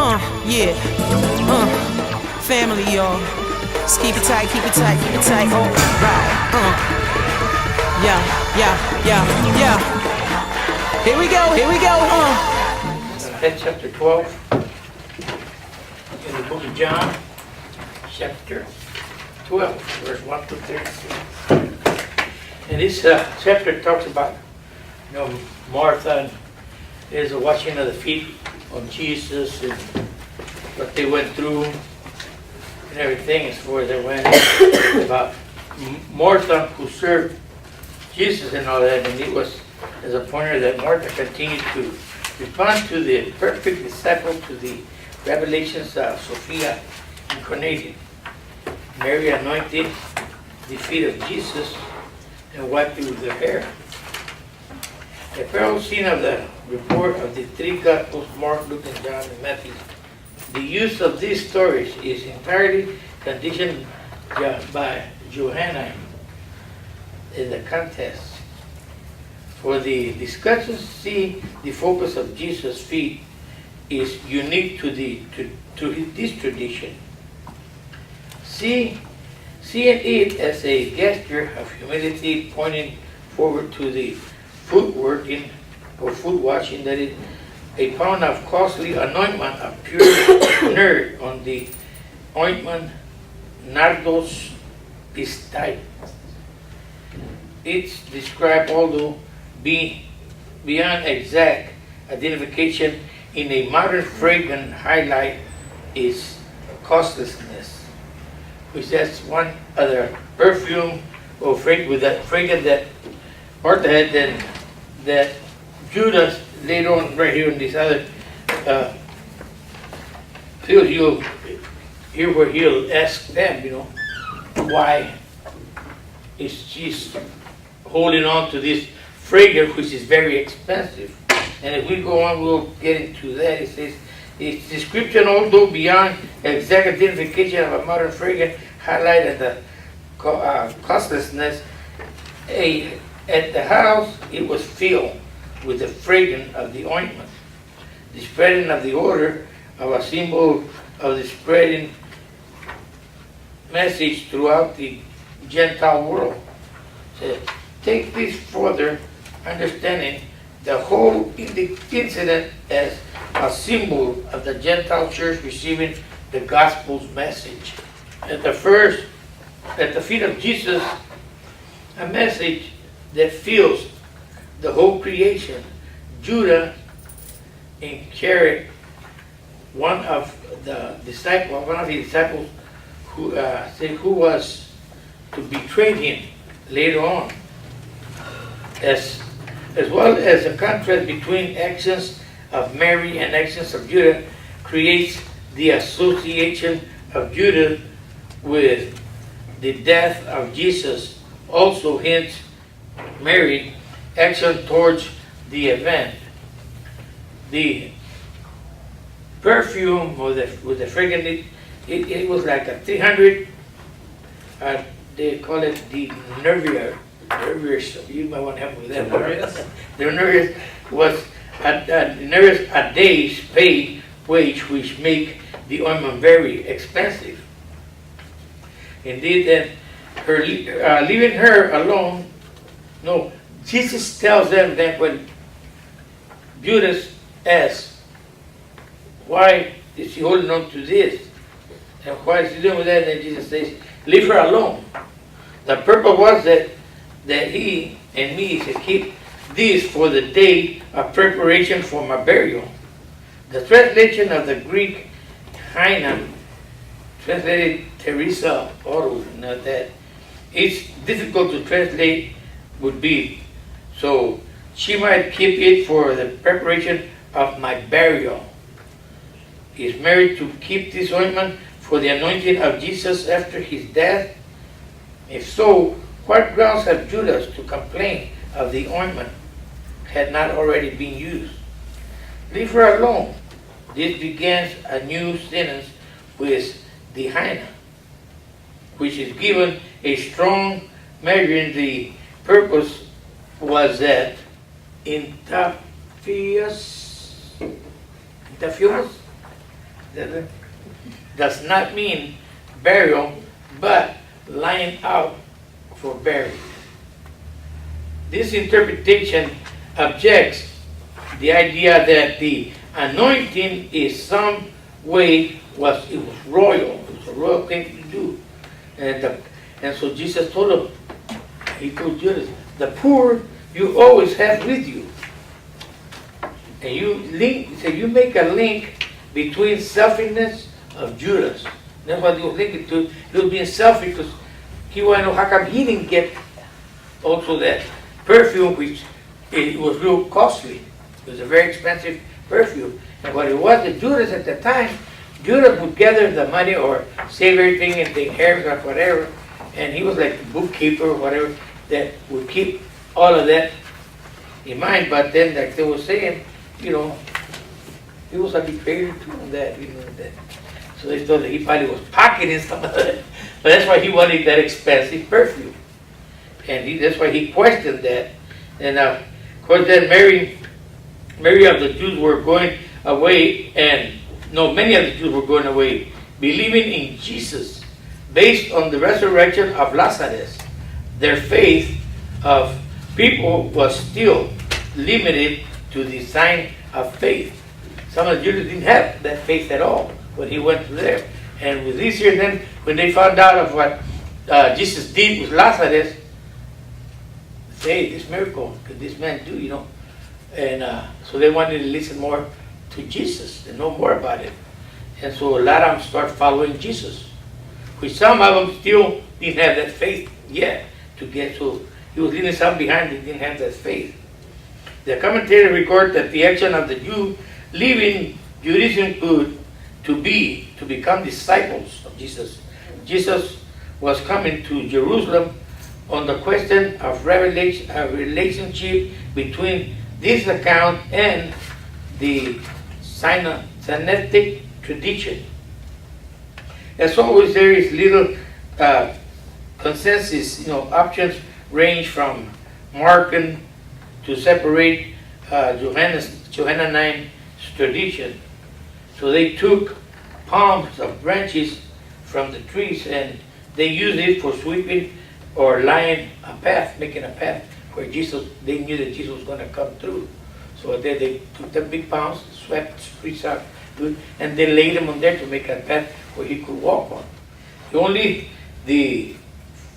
Yeah. Family, y'all. Just keep it tight, keep it tight, keep it tight. Oh, right. Yeah. Here we go, here we go. Chapter 12 in the book of John, chapter 12, verse 1 to 36. And this chapter talks about, Martha is washing of the feet of Jesus and what they went through and everything as far as they went about Martha who served Jesus and all that, and it was as a pointer that Martha continued to respond to the perfect disciple to the revelations of Sophia incarnated. Mary anointed the feet of Jesus and wiped it with her hair. The parallel scene of the report of the three Gospels, Mark, Luke, and John, and Matthew. The use of these stories is entirely conditioned by Johannine in the context. For the discussions, see the focus of Jesus' feet is unique to this tradition. Seeing it as a gesture of humility pointing forward to the foot working or foot washing, that is a pound of costly anointment of pure nard on the ointment nardos pistae. It's described, although beyond exact identification, in a modern fragrance highlight its costlessness, which that's one other perfume or with that fragrance that Martha had that Judas later on right here in this other field, you'll hear where he'll ask them, why is she holding on to this fragrance which is very expensive. And if we go on, we'll get into that. It says, its description, although beyond exact identification of a modern fragrance, highlighted the costlessness. At the house, it was filled with the fragrance of the ointment. The spreading of the odor of a symbol of the spreading message throughout the Gentile world. So, take this further, understanding the whole incident as a symbol of the Gentile church receiving the gospel's message. At the feet of Jesus, a message that fills the whole creation. Judah carried one of the disciples who was to betray him later on. As well as the contrast between actions of Mary and actions of Judah creates the association of Judah with the death of Jesus. Also hints Mary action towards the event. The perfume with the fragrance, it was like a 300. They call it the nervier. You might want to help me with that. The nervious was a day's paid wage, which make the ointment very expensive. Indeed, then leaving her alone. No, Jesus tells them that when Judas asks, why is she holding on to this? And why is she doing with that? And Jesus says, leave her alone. The purpose was that he and me should keep this for the day of preparation for my burial. The translation of the Greek Haina, translated Teresa Oro, not that. It's difficult to translate would be. So she might keep it for the preparation of my burial. Is Mary to keep this ointment for the anointing of Jesus after his death? If so, what grounds have Judas to complain of the ointment had not already been used? Leave her alone. This begins a new sentence with the Haina, which is given a strong measure in the purpose was that does not mean burial, but lying out for burial. This interpretation objects the idea that the anointing is some way it was royal. It was a royal thing to do. And so Jesus told him, he told Judas, the poor you always have with you. And he said, you make a link between selfishness of Judas. That's what he was linking to. He was being selfish because he wanted to know how come he didn't get also that perfume, which it was real costly. It was a very expensive perfume. And what it was, that Judas at the time, Judas would gather the money or save everything and take care of it or whatever. And he was like the bookkeeper or whatever that would keep all of that in mind. But then, like they were saying, he was a betrayer too on that, that. So they thought that he probably was pocketing some of that. But that's why he wanted that expensive perfume. And that's why he questioned that. And of course then Mary of the Jews were going away, many of the Jews were going away, believing in Jesus based on the resurrection of Lazarus. Their faith of people was still limited to the sign of faith. Some of the Jews didn't have that faith at all when he went to there. And with this here, then, when they found out of what Jesus did with Lazarus, say, this miracle could this man do, And so they wanted to listen more to Jesus and know more about it. And so a lot of them start following Jesus, which some of them still didn't have that faith yet to get. So he was leaving some behind that didn't have that faith. The commentator record that the action of the Jew leaving Judaism could to become disciples of Jesus. Jesus was coming to Jerusalem on the question of relationship between this account and the Sinaitic tradition. As always, there is little consensus. Options range from Markan to separate Johannine tradition. So they took palms of branches from the trees and they used it for sweeping or laying a path, making a path where they knew that Jesus was going to come through. So they took the big palms, swept the streets out, and they laid them on there to make a path where he could walk on. Only the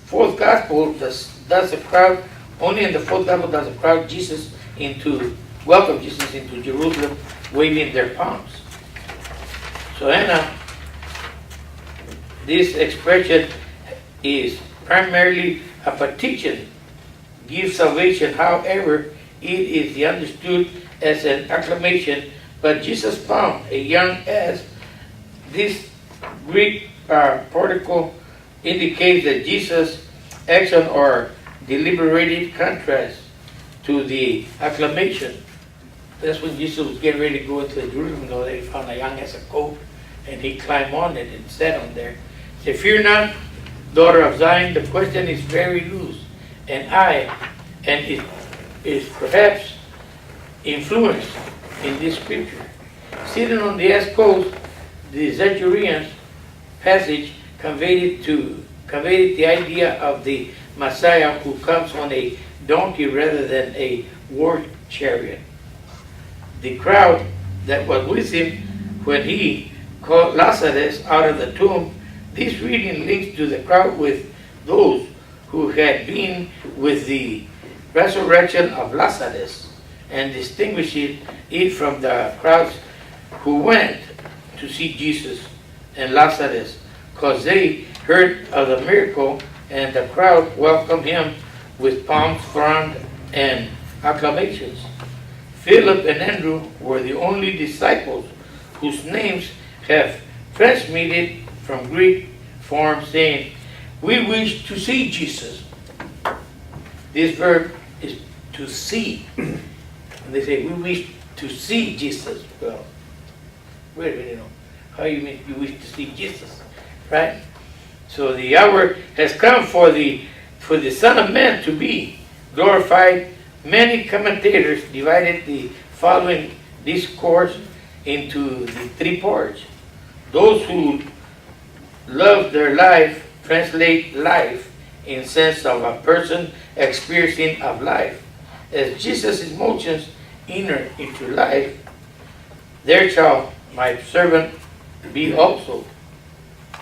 fourth gospel does the crowd, only in the fourth gospel does the crowd welcome Jesus into Jerusalem, waving their palms. So this expression is primarily a petition, give salvation. However, it is understood as an acclamation. But Jesus found a young ass. This Greek particle indicates that Jesus' action or deliberated contrast to the acclamation. That's when Jesus was getting ready to go into Jerusalem. They found a young ass a coat, and he climbed on it and sat on there. He said, "Fear not, daughter of Zion." The question is very loose, and it is perhaps influenced in this scripture. Sitting on the ass coat, the Zechariah passage conveyed the idea of the Messiah who comes on a donkey rather than a war chariot. The crowd that was with him when he called Lazarus out of the tomb, this reading links to the crowd with those who had been with the resurrection of Lazarus and distinguishes it from the crowds who went to see Jesus and Lazarus, because they heard of the miracle and the crowd welcomed him with palms frond and acclamations. Philip and Andrew were the only disciples whose names have transmitted from Greek form saying, "We wish to see Jesus." This verb is to see. And they say, "We wish to see Jesus." Well, wait a minute, how you mean you wish to see Jesus? Right? So the hour has come for the Son of Man to be glorified. Many commentators divided the following discourse into the three parts. Those who love their life translate life in sense of a person experiencing of life. As Jesus' motions enter into life, there shall my servant be also.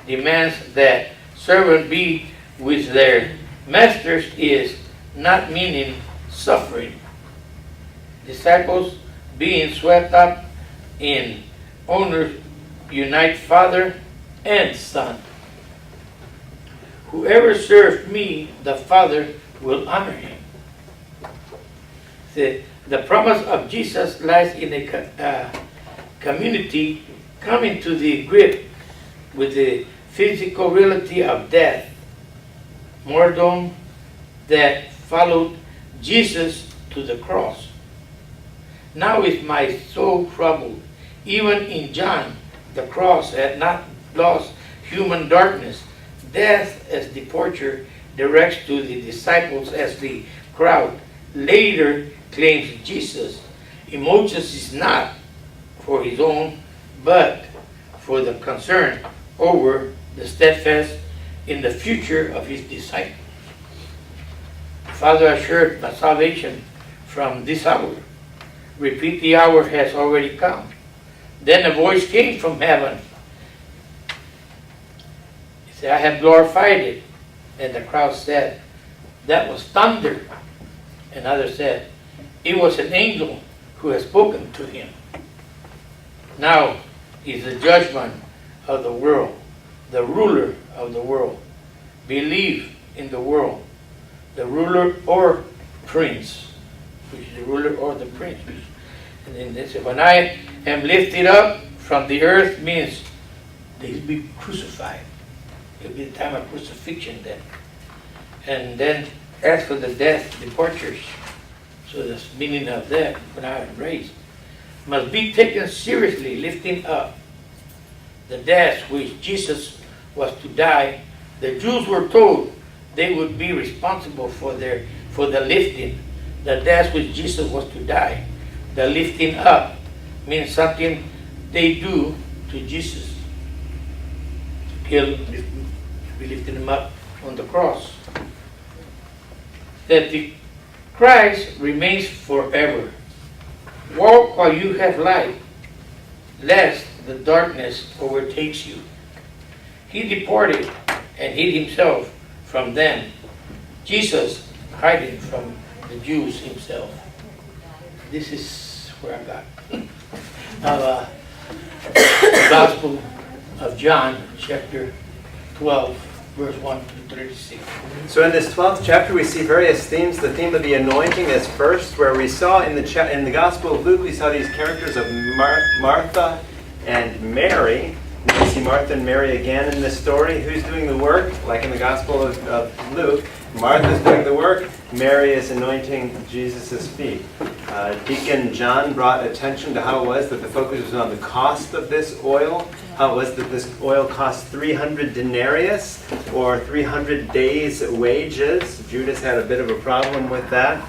Demands that servant be with their masters is not meaning suffering. Disciples being swept up in honor unite Father and Son. Whoever serves me, the Father will honor him. The promise of Jesus lies in a community coming to the grip with the physical reality of death, martyrdom that followed Jesus to the cross. Now is my soul troubled. Even in John, the cross had not lost human darkness. Death as departure directs to the disciples as the crowd later claims Jesus. Emotions is not for his own, but for the concern over the steadfast in the future of his disciples. Father assured my salvation from this hour. Repeat, the hour has already come. Then a voice came from heaven. He said, I have glorified it. And the crowd said, that was thunder. And others said, it was an angel who has spoken to him. Now is the judgment of the world, the ruler of the world. Believe in the world, the ruler or prince, which is the ruler or the prince. And then they said, when I am lifted up from the earth means they will be crucified. It will be the time of crucifixion then. And then as for the death departures, so the meaning of that, when I am raised, must be taken seriously, lifting up. The death which Jesus was to die, the Jews were told they would be responsible for the lifting. The death which Jesus was to die. The lifting up means something they do to Jesus. To kill, be lifting him up on the cross. That the Christ remains forever. Walk while you have light, lest the darkness overtakes you. He departed and hid himself from them. Jesus hiding from the Jews himself. This is where I got the Gospel of John, chapter 12, verse 1 to 36. So in this 12th chapter we see various themes. The theme of the anointing is first, where we saw in the Gospel of Luke, we saw these characters of Martha and Mary. We see Martha and Mary again in this story. Who's doing the work? Like in the Gospel of Luke, Martha's doing the work. Mary is anointing Jesus' feet. Deacon John brought attention to how it was that the focus was on the cost of this oil. How it was that this oil cost 300 denarius, or 300 days' wages. Judas had a bit of a problem with that.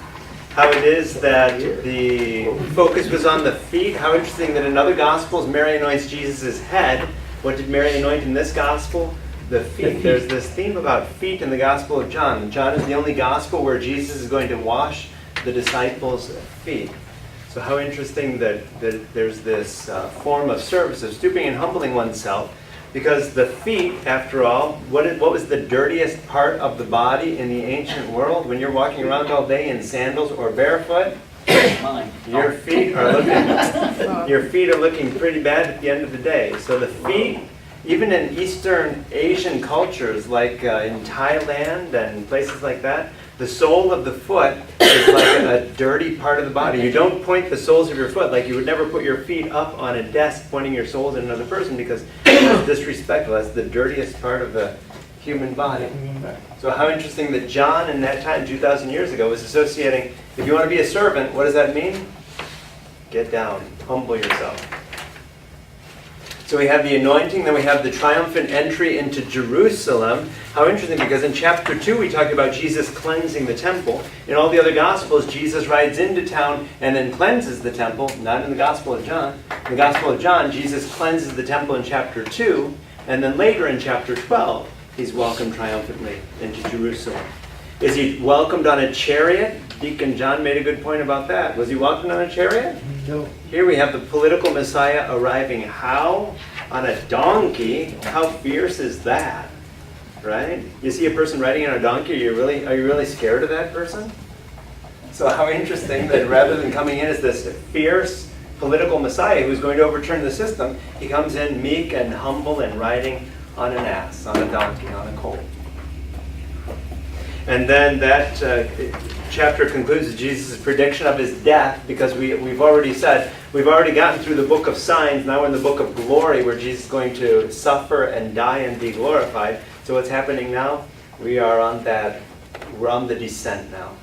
How it is that the focus was on the feet. How interesting that in other Gospels Mary anoints Jesus' head. What did Mary anoint in this Gospel? The feet. There's this theme about feet in the Gospel of John. John is the only Gospel where Jesus is going to wash the disciples' feet. So how interesting that there's this form of service, of stooping and humbling oneself, because the feet, after all, what was the dirtiest part of the body in the ancient world? When you're walking around all day in sandals or barefoot, your feet are looking pretty bad at the end of the day. So the feet, even in Eastern Asian cultures, like in Thailand and places like that, the sole of the foot is like a dirty part of the body. You don't point the soles of your foot, like you would never put your feet up on a desk pointing your soles at another person, because it's disrespectful. That's the dirtiest part of the human body. So how interesting that John in that time, 2,000 years ago, was associating, if you want to be a servant, what does that mean? Get down, humble yourself. So we have the anointing, then we have the triumphant entry into Jerusalem. How interesting, because in chapter 2 we talked about Jesus cleansing the temple. In all the other Gospels, Jesus rides into town and then cleanses the temple. Not in the Gospel of John. In the Gospel of John, Jesus cleanses the temple in chapter 2, and then later in chapter 12, he's welcomed triumphantly into Jerusalem. Is he welcomed on a chariot? Deacon John made a good point about that. Was he welcomed on a chariot? No. Here we have the political Messiah arriving how? On a donkey. How fierce is that? Right? You see a person riding on a donkey, are you really scared of that person? So how interesting that rather than coming in as this fierce political Messiah who's going to overturn the system, he comes in meek and humble and riding on an ass, on a donkey, on a colt. And then that chapter concludes with Jesus' prediction of his death, because we've already gotten through the book of signs. Now we're in the book of glory, where Jesus is going to suffer and die and be glorified. So what's happening now? We're on the descent now.